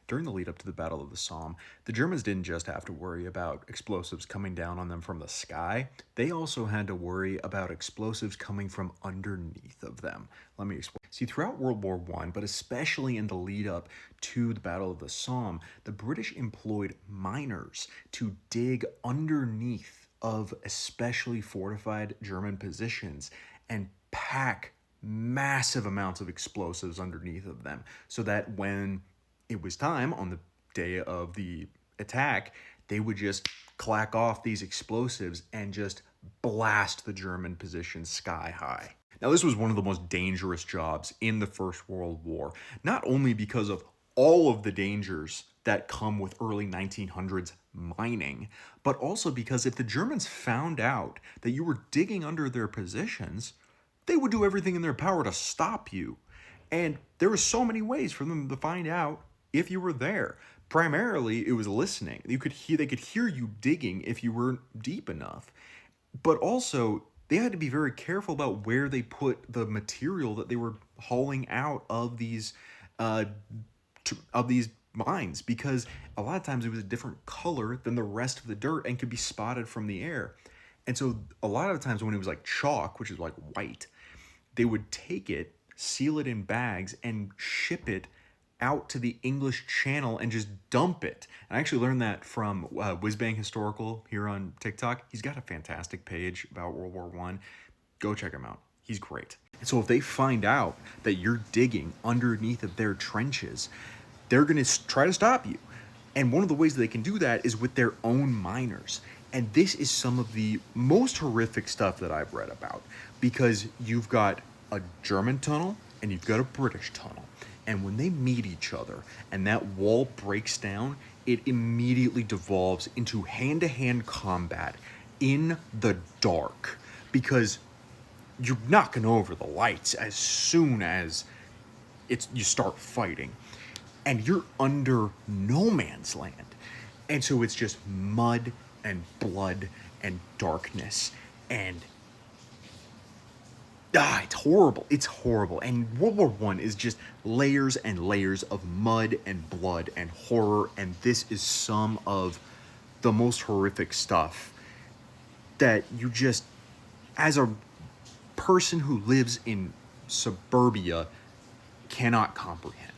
During the lead up to the Battle of the Somme, the Germans didn't just have to worry about explosives coming down on them from the sky, they also had to worry about explosives coming from underneath of them. Let me explain. See, throughout World War I, but especially in the lead up to the Battle of the Somme, the British employed miners to dig underneath of especially fortified German positions and pack massive amounts of explosives underneath of them so that when it was time on the day of the attack, they would just clack off these explosives and just blast the German position sky high. Now, this was one of the most dangerous jobs in the First World War, not only because of all of the dangers that come with early 1900s mining, but also because if the Germans found out that you were digging under their positions, they would do everything in their power to stop you. And there were so many ways for them to find out if you were there. Primarily, it was listening. They could hear you digging if you weren't deep enough. But also, they had to be very careful about where they put the material that they were hauling out of uh, these mines, because a lot of times it was a different color than the rest of the dirt and could be spotted from the air. And so a lot of times when it was like chalk, which is like white, they would take it, seal it in bags, and ship it out to the English Channel and just dump it. And I actually learned that from Whizbang Historical here on TikTok. He's got a fantastic page about World War One. Go check him out. He's great. And so if they find out that you're digging underneath of their trenches, they're going to try to stop you. And one of the ways that they can do that is with their own miners. And this is some of the most horrific stuff that I've read about, because you've got a German tunnel and you've got a British tunnel. And when they meet each other and that wall breaks down, it immediately devolves into hand-to-hand combat in the dark, because you're knocking over the lights as soon as you start fighting, and you're under no man's land. And so it's just mud and blood and darkness, and it's horrible. It's horrible. And World War One is just layers and layers of mud and blood and horror, and this is some of the most horrific stuff that you just, as a person who lives in suburbia, cannot comprehend.